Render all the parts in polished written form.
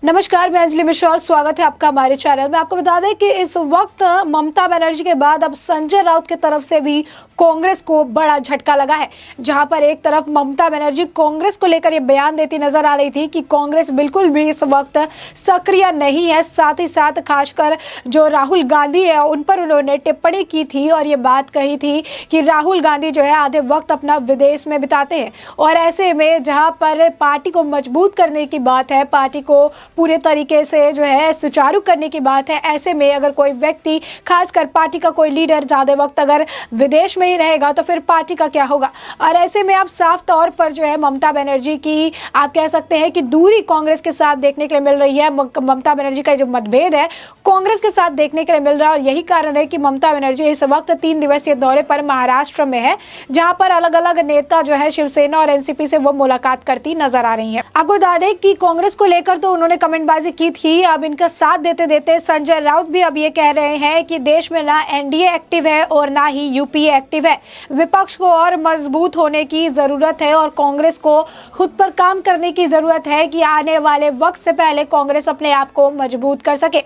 नमस्कार, मैं अंजलि मिश्रा और स्वागत है आपका हमारे चैनल में। आपको बता दें कि इस वक्त ममता बनर्जी के बाद अब संजय राउत की तरफ से भी कांग्रेस को बड़ा झटका लगा है, जहां पर एक तरफ ममता बनर्जी कांग्रेस को लेकर ये बयान देती नजर आ रही थी कि कांग्रेस बिल्कुल भी इस वक्त सक्रिय नहीं है। साथ ही साथ खासकर जो राहुल गांधी है उन पर उन्होंने टिप्पणी की थी और ये बात कही थी कि राहुल गांधी जो है आधे वक्त अपना विदेश में बिताते हैं और ऐसे में जहां पर पार्टी को मजबूत करने की बात है, पार्टी को पूरे तरीके से जो है सुचारू करने की बात है, ऐसे में अगर कोई व्यक्ति खासकर पार्टी का कोई लीडर ज्यादा वक्त अगर विदेश में ही रहेगा तो फिर पार्टी का क्या होगा। और ऐसे में आप साफ तौर पर जो है ममता बनर्जी की आप कह सकते हैं कि दूरी कांग्रेस के साथ देखने के लिए मिल रही है। ममता बनर्जी का जो मतभेद है कांग्रेस के साथ देखने के लिए मिल रहा है और यही कारण है कि ममता बनर्जी इस वक्त 3 दिवसीय दौरे पर महाराष्ट्र में है, जहां पर अलग अलग नेता जो है शिवसेना और एनसीपी से वो मुलाकात करती नजर आ रही है। आपको बता दें कि कांग्रेस को लेकर तो उन्होंने कमेंटबाजी की थी, अब इनका साथ देते देते संजय राउत भी अब ये कह रहे हैं कि देश में ना एनडीए एक्टिव है और ना ही यूपीए एक्टिव है। विपक्ष को और मजबूत होने की जरूरत है और कांग्रेस को खुद पर काम करने की जरूरत है कि आने वाले वक्त से पहले कांग्रेस अपने आप को मजबूत कर सके।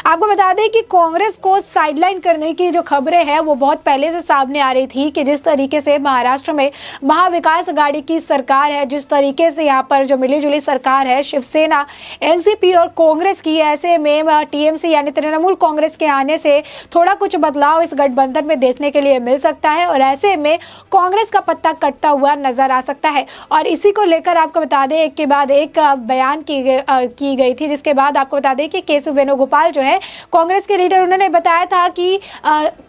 आपको बता दें कि कांग्रेस को साइडलाइन करने की जो खबरें हैं वो बहुत पहले से सामने आ रही थी कि जिस तरीके से महाराष्ट्र में महाविकास आघाड़ी की सरकार है, जिस तरीके से यहाँ पर जो मिलीजुली सरकार है शिवसेना, एनसीपी और कांग्रेस की, ऐसे में टीएमसी यानी तृणमूल कांग्रेस के आने से थोड़ा कुछ बदलाव इस गठबंधन में देखने के लिए मिल सकता है और ऐसे में कांग्रेस का पत्ता कटता हुआ नजर आ सकता है। और इसी को लेकर आपको बता दें एक के बाद एक बयान की गई थी, जिसके बाद आपको बता दें कि केशव वेणुगोपाल जो है कांग्रेस के लीडर, उन्होंने बताया था कि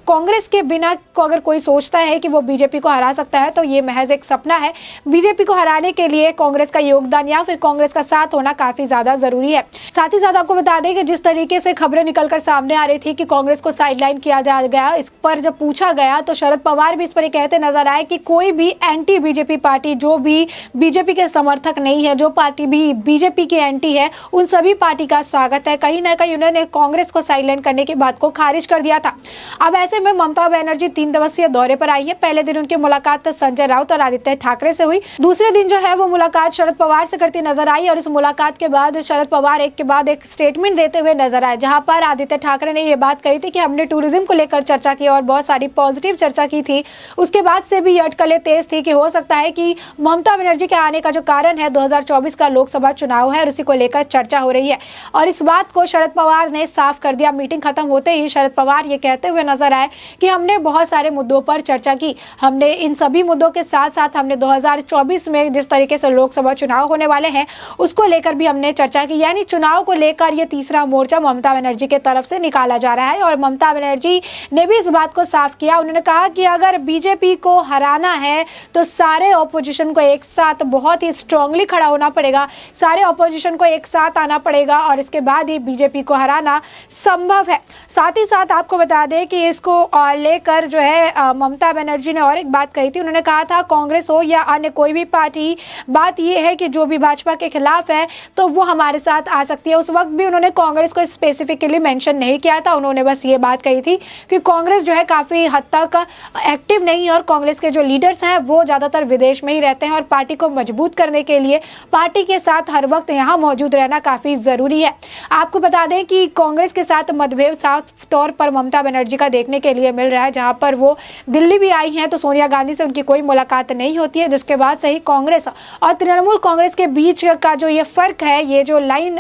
कांग्रेस के बिना को अगर कोई सोचता है कि वो बीजेपी को हरा सकता है तो ये महज एक सपना है। बीजेपी को हराने के लिए कांग्रेस का योगदान या फिर कांग्रेस का साथ होना काफी ज्यादा जरूरी है। साथ ही साथ आपको बता दें कि जिस तरीके से खबरें निकलकर सामने आ रही थी कि कांग्रेस को साइडलाइन किया जा गया, इस पर जब पूछा गया तो शरद पवार भी इस पर कहते नजर आए कि कोई भी एंटी बीजेपी पार्टी, जो भी बीजेपी के समर्थक नहीं है, जो पार्टी भी बीजेपी की एंटी है, उन सभी पार्टी का स्वागत है। कहीं ना कहीं उन्होंने कांग्रेस को साइडलाइन करने की बात को खारिज कर दिया था। अब ऐसे में ममता बनर्जी 3 दिवसीय दौरे पर आई है। पहले दिन उनकी मुलाकात संजय राउत और आदित्य ठाकरे से हुई, दूसरे दिन जो है वो मुलाकात शरद पवार से करती नजर आई और इस मुलाकात के बाद शरद पवार एक के बाद एक स्टेटमेंट देते हुए नजर आए, जहां पर आदित्य ठाकरे ने ये बात कही थी कि हमने टूरिज्म को लेकर चर्चा की और बहुत सारी पॉजिटिव चर्चा की थी। उसके बाद से भी अटकलें तेज थी कि हो सकता है कि ममता बनर्जी के आने का जो कारण है 2024 का लोकसभा चुनाव है और उसी को लेकर चर्चा हो रही है और इस बात को शरद पवार ने साफ कर दिया। मीटिंग खत्म होते ही शरद पवार ये कहते हुए नजर आए कि हमने बहुत सारे मुद्दों पर चर्चा की, हमने इन सभी मुद्दों के साथ साथ हमने 2024 में जिस तरीके से लोकसभा चुनाव होने वाले हैं उसको लेकर भी हमने चर्चा की। यानी चुनाव को लेकर ये तीसरा मोर्चा ममता बनर्जी के तरफ से निकाला जा रहा है और ममता बनर्जी ने भी इस बात को साफ किया। उन्होंने कहा कि अगर बीजेपी को हराना है तो सारे ऑपोजिशन को एक साथ बहुत ही स्ट्रांगली खड़ा होना पड़ेगा, सारे ऑपोजिशन को एक साथ आना पड़ेगा और इसके बाद ही बीजेपी को हराना संभव है। साथ ही साथ आपको बता दें कि इसको लेकर जो है ममता बनर्जी ने और एक बात कही थी। उन्होंने कहा था कांग्रेस हो या अन्य कोई भी पार्टी, बात यह है कि जो भी भाजपा के खिलाफ है तो वो हमारे साथ आ सकती है। उस वक्त भी उन्होंने कांग्रेस को स्पेसिफिकली मेंशन नहीं किया था, उन्होंने बस ये बात कही थी कि कांग्रेस जो है काफी हद तक एक्टिव नहीं है और कांग्रेस के जो लीडर्स हैं वो ज्यादातर विदेश में ही रहते हैं और पार्टी को मजबूत करने के लिए पार्टी के साथ हर वक्त यहाँ मौजूद रहना काफी जरूरी है। आपको बता दें कि कांग्रेस के साथ मतभेद साफ तौर पर ममता बनर्जी का देखने के लिए मिल रहा है, जहां पर वो दिल्ली भी आई हैं तो सोनिया गांधी से उनकी कोई मुलाकात नहीं होती है, जिसके बाद से ही कांग्रेस और तृणमूल कांग्रेस के बीच का जो ये फर्क है, ये जो लाइन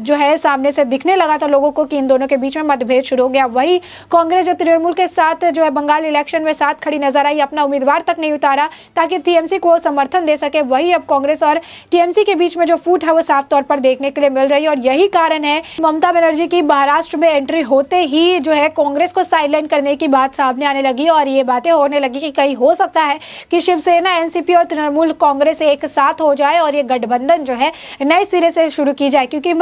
जो है सामने से दिखने लगा था लोगों को कि इन दोनों के बीच में मतभेद शुरू हो गया, वही कांग्रेस जो तृणमूल के साथ जो है बंगाल इलेक्शन में साथ खड़ी नजर आई, अपना उम्मीदवार तक नहीं उतारा ताकि टीएमसी को समर्थन दे सके, वही अब कांग्रेस और टीएमसी के बीच में जो फूट है वो साफ तौर पर देखने के लिए मिल रही है। और यही कारण है ममता बनर्जी की महाराष्ट्र में एंट्री होते ही जो है कांग्रेस को साइडलाइन करने की बात सामने आने लगी और ये बातें होने लगी कि कहीं हो सकता है कि शिवसेना, एनसीपी और तृणमूल कांग्रेस एक साथ हो जाए और ये गठबंधन जो है नए सिरे से शुरू की जाए। क्योंकि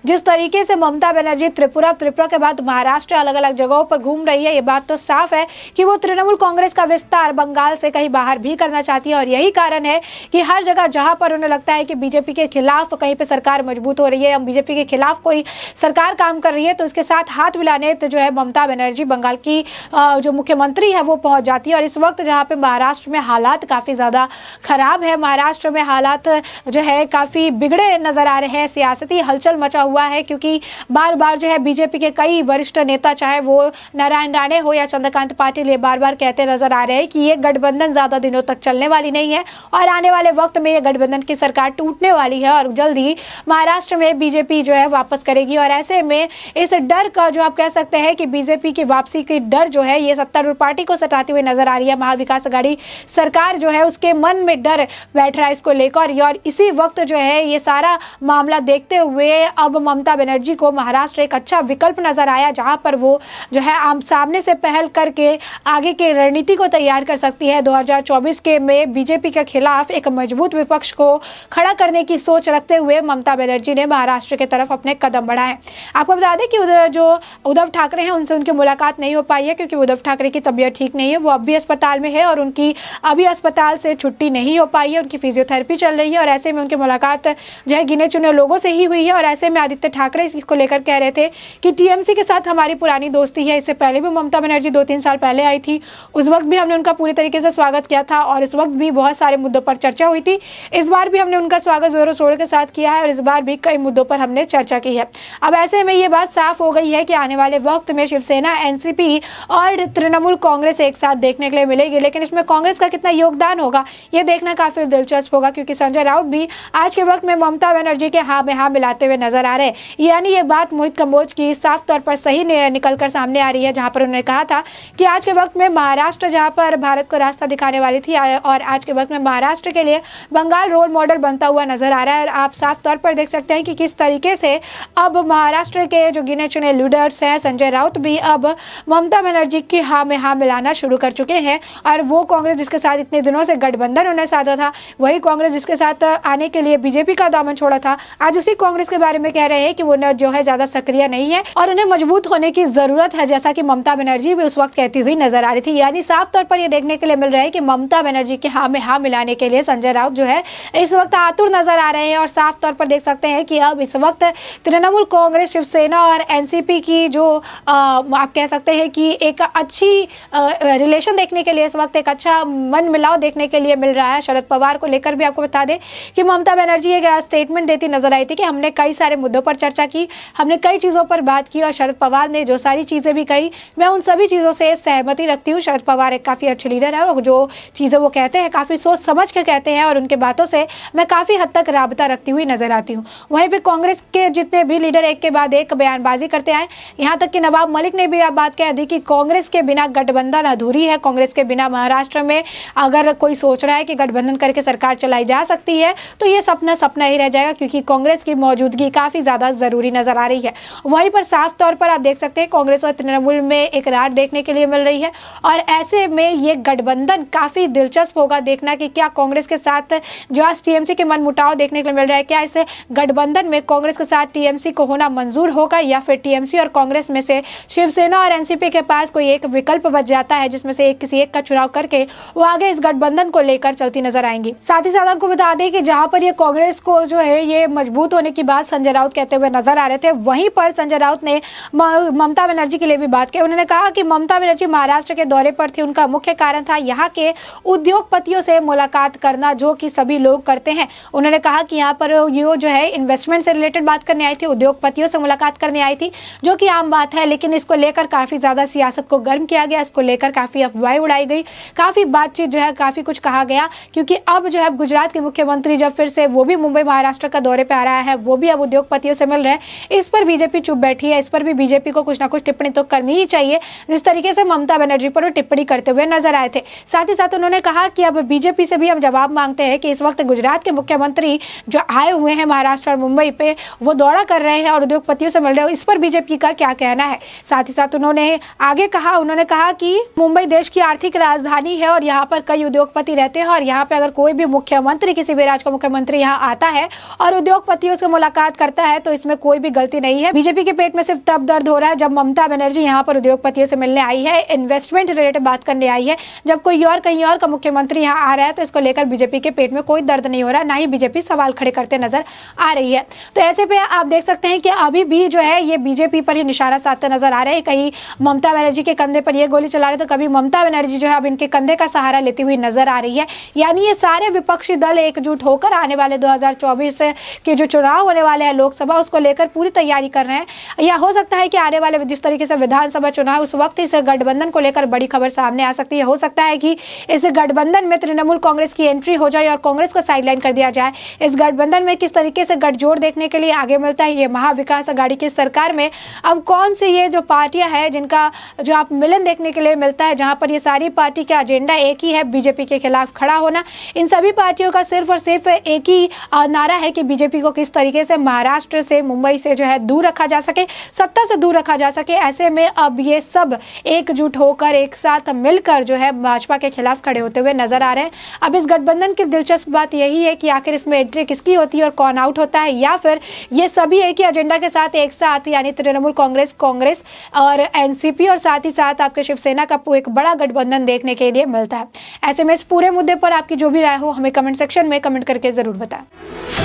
जिस तरीके से ममता बनर्जी त्रिपुरा के बाद महाराष्ट्र अलग अलग जगहों पर घूम रही है, ये बात तो साफ है कि वो तृणमूल कांग्रेस का विस्तार बंगाल से कहीं बाहर भी करना चाहती है और यही कारण है कि हर जगह जहां पर उन्हें लगता है कि बीजेपी के खिलाफ कहीं पे सरकार मजबूत हो रही है, बीजेपी के खिलाफ कोई सरकार काम कर रही है तो उसके साथ हाथ मिलाने तो जो है ममता बनर्जी बंगाल की जो मुख्यमंत्री है वो पहुंच जाती है। और इस वक्त जहां पे महाराष्ट्र में हालात काफ़ी ज़्यादा खराब है, महाराष्ट्र में हालात जो है काफ़ी बिगड़े नज़र आ रहे हैं, सियासती हलचल मचा हुआ है, क्योंकि बार बार जो है बीजेपी के कई वरिष्ठ नेता, चाहे वो नारायण राणे हो या चंद्रकांत पाटिल, ये बार बार कहते नजर आ रहे हैं कि ये गठबंधन ज़्यादा दिनों तक चलने वाली नहीं है और आने वाले वक्त में ये गठबंधन की सरकार टूटने वाली है और जल्द ही महाराष्ट्र में बीजेपी जो है वापस करेगी। और ऐसे में इस डर का, जो आप कह सकते हैं कि बीजेपी की वापसी की डर जो है, ये सत्तारूढ़ पार्टी को सताती हुई नजर आ रही है। महाविकास आघाड़ी सरकार जो है उसके मन में डर बैठ रहा है इसको लेकर। और इसी वक्त जो है ये सारा मामला देखते हुए अब ममता बनर्जी को महाराष्ट्र एक अच्छा विकल्प नजर आया, जहां पर वो जो है आम सामने से पहल करके आगे की रणनीति को तैयार कर सकती है। 2024 के में बीजेपी के खिलाफ एक मजबूत विपक्ष को खड़ा करने की सोच रखते हुए ममता बनर्जी ने महाराष्ट्र की तरफ अपने कदम बढ़ाए। आपको बता दें कि जो उद्धव ठाकरे हैं उनसे उनकी मुलाकात नहीं हो पाई है, क्योंकि उद्धव ठाकरे की तबीयत ठीक नहीं है, वो अब भी अस्पताल में है और उनकी अभी अस्पताल से छुट्टी नहीं हो पाई है, उनकी फिजियोथेरेपी चल रही है। और ऐसे में उनकी मुलाकात जो है गिने चुने लोगों से ही हुई है। और ऐसे में आदित्य ठाकरे इसको लेकर कह रहे थे कि टीएमसी के साथ हमारी पुरानी दोस्ती है, इससे पहले भी ममता बनर्जी 2-3 साल पहले आई थी, उस वक्त भी हमने उनका पूरी तरीके से स्वागत किया था और इस वक्त भी बहुत सारे मुद्दों पर चर्चा हुई थी। इस बार भी हमने उनका स्वागत जोरों शोरों के साथ किया है और इस बार भी कई मुद्दों पर हमने चर्चा की है। अब ऐसे में ये बात साफ हो गई है कि आने वाले वक्त में शिवसेना, एनसीपी और तृणमूल कांग्रेस एक साथ देखने के लिए मिलेगी, लेकिन इसमें कांग्रेस का कितना योगदान होगा ये देखना काफी दिलचस्प होगा, क्योंकि संजय राउत भी आज के वक्त में ममता बनर्जी के हाँ में हाँ मिलाते हुए नजर आ रहे हैं। यानी ये बात मोहित कंबोज की साफ तौर पर सही निकलकर सामने आ रही है, जहां पर उन्होंने कहा था कि आज के वक्त में महाराष्ट्र जहां पर भारत को रास्ता दिखाने वाली थी और आज के वक्त में महाराष्ट्र के लिए बंगाल रोल मॉडल बनता हुआ नजर आ रहा है। और आप साफ तौर पर देख सकते हैं कि किस तरीके से अब महाराष्ट्र के जो गिने चुने लीडर्स हैं, संजय राउत भी अब ममता बनर्जी की हाँ में हाँ मिलाना शुरू कर चुके हैं। और वो कांग्रेस जिसके साथ इतने दिनों से गठबंधन उन्हें साधा था, वही कांग्रेस जिसके साथ आने के लिए बीजेपी का दामन छोड़ा था, आज उसी कांग्रेस के बारे में कह रहे हैं कि वो जो है ज्यादा सक्रिय नहीं है और उन्हें मजबूत होने की जरूरत है, जैसा कि ममता बनर्जी भी उस वक्त कहती हुई नजर आ रही थी। यानी साफ तौर पर यह देखने के लिए मिल रहा है कि ममता बनर्जी के हाँ में हाँ मिलाने के लिए संजय राउत जो है इस वक्त आतुर नजर आ रहे हैं। और साफ तौर पर देख सकते हैं कि अब इस वक्त तृणमूल कांग्रेस, शिवसेना और एनसीपी की जो आप कह सकते हैं कि एक अच्छी रिलेशन देखने के लिए, इस वक्त एक अच्छा मन मिलाव देखने के लिए मिल रहा है। शरद पवार को लेकर भी आपको बता दें कि ममता बनर्जी एक स्टेटमेंट देती नजर आई थी कि हमने कई सारे मुद्दों पर चर्चा की, हमने कई चीजों पर बात की और शरद पवार ने जो सारी चीजें भी कही मैं उन सभी चीजों से सहमति रखती हूँ। शरद पवार एक काफी अच्छे लीडर है और जो चीजें वो कहते हैं काफी सोच समझ के कहते हैं और उनके बातों से मैं काफी हद तक राबता रखती हुई नजर आती हूँ। वहीं पे कांग्रेस के जितने भी लीडर एक के बाद एक बयानबाजी करते आए, यहाँ तक कि नवाब मलिक ने भी आप बात कह दी कि कांग्रेस के बिना गठबंधन अधूरी है, कांग्रेस के बिना महाराष्ट्र में अगर कोई सोच रहा है कि गठबंधन करके सरकार चलाई जा सकती है तो ये सपना सपना ही रह जाएगा, क्योंकि कांग्रेस की मौजूदगी काफी ज्यादा जरूरी नजर आ रही है। वहीं पर साफ तौर पर आप देख सकते हैं कांग्रेस और तृणमूल में एक रार देखने के लिए मिल रही है और ऐसे में ये गठबंधन काफी दिलचस्प होगा देखना कि क्या कांग्रेस के साथ जो आज टीएमसी के मनमुटाव देखने के लिए मिल रहा है, क्या इस गठबंधन में कांग्रेस के साथ टीएमसी को होना मंजूर होगा या फिर टीएमसी और कांग्रेस में से शिवसेना और एनसीपी के पास कोई एक विकल्प बच जाता है जिसमें से किसी एक का चुनाव करके वो आगे इस गठबंधन को लेकर चलती नजर आएंगी। साथ ही साथ आपको बता दें कि जहां पर ये कांग्रेस को जो है ये मजबूत होने की बात संजय राउत कहते हुए नजर आ रहे थे, वहीं पर संजय राउत ने ममता बनर्जी के लिए भी बात की। उन्होंने कहा कि ममता बनर्जी महाराष्ट्र के दौरे पर थी, उनका मुख्य कारण था यहाँ के उद्योगपतियों से मुलाकात करना, जो कि सभी लोग करते हैं। उन्होंने कहा कि यहाँ पर ये जो है इन्वेस्टमेंट से रिलेटेड बात करने आई थी, उद्योगपतियों से मुलाकात करने आई थी, जो कि आम बात है, लेकिन इसको लेकर काफी ज्यादा सियासत को गर्म किया गया, इसको लेकर काफी अफवाहें उड़ाई गई, काफी बातचीत जो है काफी कुछ कहा गया, क्योंकि अब जो है गुजरात के मुख्यमंत्री जब फिर से वो भी मुंबई महाराष्ट्र का दौरे पे आ रहा है, वो भी अब उद्योगपतियों से मिल रहे हैं। इस पर बीजेपी चुप बैठी है, इस पर भी बीजेपी को कुछ ना कुछ टिप्पणी तो करनी ही चाहिए, जिस तरीके से ममता बनर्जी पर वो टिप्पणी करते हुए नजर आए थे। साथ ही साथ उन्होंने कहा कि अब बीजेपी से भी हम जवाब मांगते हैं कि इस वक्त गुजरात के मुख्यमंत्री जो आए हुए हैं महाराष्ट्र और मुंबई पे, वो दौरा कर रहे हैं और उद्योगपतियों से मिल रहे हैं, इस पर बीजेपी का क्या कहना है। साथ ही साथ उन्होंने आगे कहा, उन्होंने कहा कि मुंबई देश की आर्थिक राजधानी है और यहाँ पर कई उद्योगपति रहते हैं और यहाँ पे अगर कोई भी मुख्यमंत्री, किसी भी राज्य का मुख्यमंत्री यहाँ आता है और उद्योगपतियों से मुलाकात करता है तो इसमें कोई भी गलती नहीं है। बीजेपी के पेट में सिर्फ तब दर्द हो रहा है जब ममता बनर्जी यहाँ पर उद्योगपतियों से मिलने आई है, इन्वेस्टमेंट रिलेटेड बात करने आई है। जब कोई और कहीं और का मुख्यमंत्री यहाँ आ रहा है तो इसको लेकर बीजेपी के पेट में कोई दर्द नहीं हो रहा, ना ही बीजेपी सवाल खड़े करते नजर आ रही है। तो ऐसे पे आप देख सकते हैं कि अभी भी जो है ये बीजेपी पर ही निशाना साधते नजर आ रहे हैं। कहीं ममता बनर्जी के कंधे पर ये गोली चला रहे, तो कभी ममता बनर्जी जो है अब इनके कंधे का सहारा लेती हुई नजर आ रही है। यानी ये सारे विपक्षी दल एकजुट होकर आने वाले 2024 के जो चुनाव होने वाले हैं लोकसभा, उसको लेकर पूरी तैयारी कर रहे हैं। या हो सकता है कि आने वाले जिस तरीके से विधानसभा चुनाव, उस वक्त इस गठबंधन को लेकर बड़ी खबर सामने आ सकती है। हो सकता है कि इस गठबंधन में तृणमूल कांग्रेस की एंट्री हो जाए और कांग्रेस को साइडलाइन कर दिया जाए। इस गठबंधन में किस तरीके से गठजोड़ देखने के लिए आगे मिलता है। ये महाविकास अघाड़ी की सरकार में अब कौन सी ये जो पार्टियां हैं जिनका जो आप मिलन देखने के लिए मिलता है, जहां पर ये सारी पार्टी का एजेंडा एक ही है, बीजेपी के खिलाफ खड़ा होना। इन सभी पार्टियों का सिर्फ और सिर्फ एक ही नारा है कि बीजेपी को किस तरीके से महाराष्ट्र से, मुंबई से जो है दूर रखा जा सके, सत्ता से दूर रखा जा सके। ऐसे में अब ये सब एकजुट होकर एक साथ मिलकर जो है भाजपा के खिलाफ खड़े होते हुए नजर आ रहे हैं। अब इस गठबंधन की दिलचस्प बात यही है कि आखिर इसमें एंट्री किसकी होती है और कौन आउट होता है, या फिर ये सभी एक ही एजेंडा के साथ एक साथ, यानी तृणमूल कांग्रेस और एनसीपी और साथ ही साथ आपके शिवसेना का एक बड़ा गठबंधन देखने के लिए मिलता है। ऐसे में इस पूरे मुद्दे पर आपकी जो भी राय हो हमें कमेंट सेक्शन में कमेंट करके जरूर बताएं।